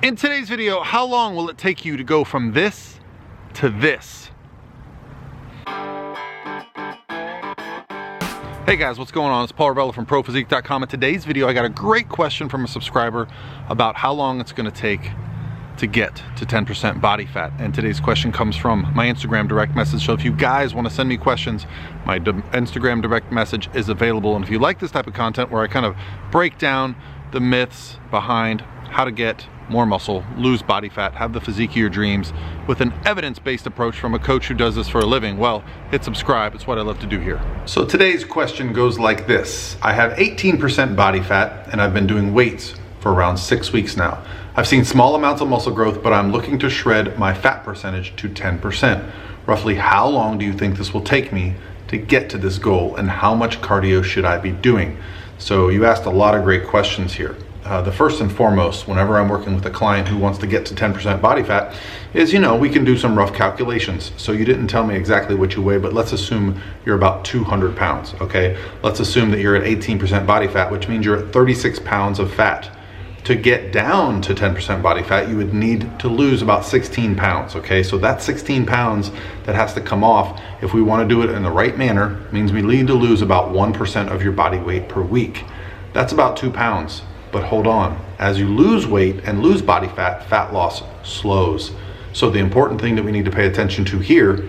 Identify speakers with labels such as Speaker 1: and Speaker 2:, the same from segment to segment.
Speaker 1: In today's video, how long will it take you to go from this to this? Hey guys, what's going on? It's Paul Ravella from ProPhysique.com. In today's video, I got a great question from a subscriber about how long it's gonna take to get to 10% body fat. And today's question comes from my Instagram direct message. So if you guys wanna send me questions, my Instagram direct message is available. And if you like this type of content where I kind of break down the myths behind how to get more muscle, lose body fat, have the physique of your dreams with an evidence-based approach from a coach who does this for a living, well, hit subscribe. It's what I love to do here. So today's question goes like this. I have 18% body fat and I've been doing weights for around 6 weeks now. I've seen small amounts of muscle growth, but I'm looking to shred my fat percentage to 10%. Roughly how long do you think this will take me to get to this goal, and how much cardio should I be doing? So you asked a lot of great questions here. The first and foremost, whenever I'm working with a client who wants to get to 10% body fat, is, we can do some rough calculations. So you didn't tell me exactly what you weigh, but let's assume you're about 200 pounds, okay? Let's assume that you're at 18% body fat, which means you're at 36 pounds of fat. To get down to 10% body fat, you would need to lose about 16 pounds, okay? So that's 16 pounds that has to come off. If we wanna do it in the right manner, it means we need to lose about 1% of your body weight per week. That's about 2 pounds. But hold on, as you lose weight and lose body fat, fat loss slows. So the important thing that we need to pay attention to here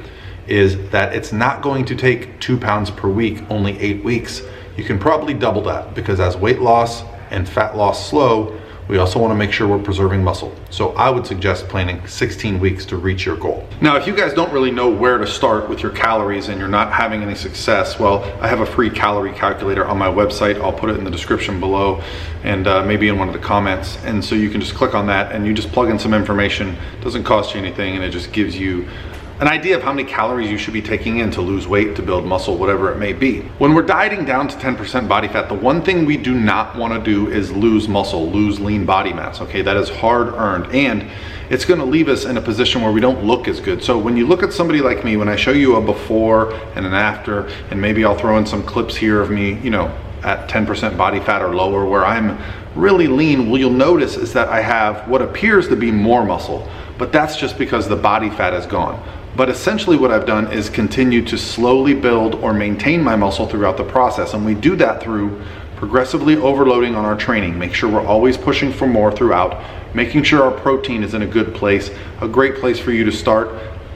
Speaker 1: is that it's not going to take 2 pounds per week, only 8 weeks. You can probably double that, because as weight loss and fat loss slow, we also want to make sure we're preserving muscle. So I would suggest planning 16 weeks to reach your goal. Now, if you guys don't really know where to start with your calories and you're not having any success, well, I have a free calorie calculator on my website. I'll put it in the description below and maybe in one of the comments. And so you can just click on that and you just plug in some information. It doesn't cost you anything, and it just gives you an idea of how many calories you should be taking in to lose weight, to build muscle, whatever it may be. When we're dieting down to 10% body fat, the one thing we do not want to do is lose muscle, lose lean body mass, okay? That is hard earned, and it's going to leave us in a position where we don't look as good. So when you look at somebody like me, when I show you a before and an after, and maybe I'll throw in some clips here of me, at 10% body fat or lower, where I'm really lean, what you'll notice is that I have what appears to be more muscle, but that's just because the body fat is gone. But essentially what I've done is continue to slowly build or maintain my muscle throughout the process. And we do that through progressively overloading on our training. Make sure we're always pushing for more throughout, making sure our protein is in a good place, a great place for you to start.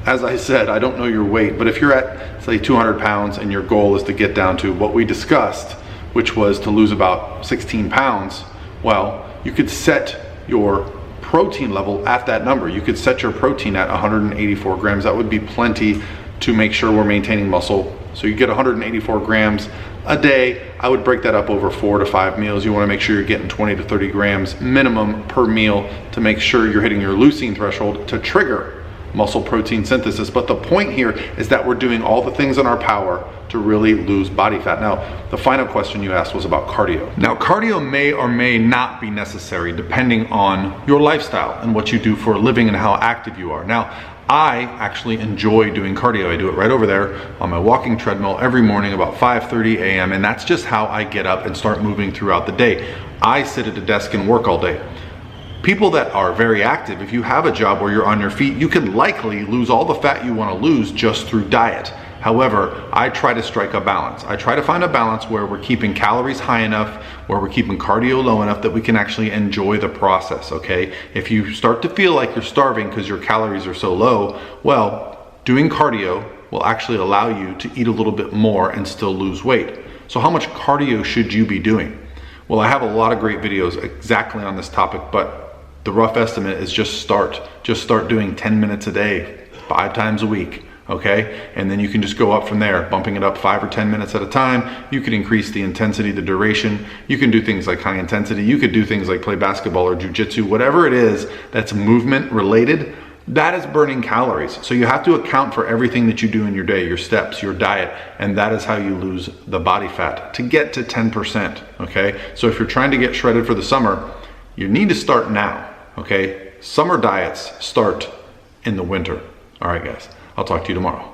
Speaker 1: As I said, I don't know your weight, but if you're at, say, 200 pounds and your goal is to get down to what we discussed, which was to lose about 16 pounds, well, you could set your protein level at that number. You could set your protein at 184 grams. That would be plenty to make sure we're maintaining muscle. So you get 184 grams a day. I would break that up over 4 to 5 meals. You want to make sure you're getting 20 to 30 grams minimum per meal to make sure you're hitting your leucine threshold to trigger muscle protein synthesis. But the point here is that we're doing all the things in our power to really lose body fat. Now, the final question you asked was about cardio. Now, cardio may or may not be necessary depending on your lifestyle and what you do for a living and how active you are. Now, I actually enjoy doing cardio. I do it right over there on my walking treadmill every morning about 5:30 a.m. and that's just how I get up and start moving throughout the day. I sit at a desk and work all day. People that are very active, if you have a job where you're on your feet, you can likely lose all the fat you want to lose just through diet. However, I try to strike a balance. I try to find a balance where we're keeping calories high enough, where we're keeping cardio low enough that we can actually enjoy the process, okay? If you start to feel like you're starving because your calories are so low, well, doing cardio will actually allow you to eat a little bit more and still lose weight. So how much cardio should you be doing? Well, I have a lot of great videos exactly on this topic, but the rough estimate is just start doing 10 minutes a day, 5 times a week, okay? And then you can just go up from there, bumping it up 5 or 10 minutes at a time. You can increase the intensity, the duration. You can do things like high intensity. You could do things like play basketball or jujitsu, whatever it is that's movement related, that is burning calories. So you have to account for everything that you do in your day, your steps, your diet, and that is how you lose the body fat to get to 10%, okay? So if you're trying to get shredded for the summer, you need to start now, okay? Summer diets start in the winter. All right, guys, I'll talk to you tomorrow.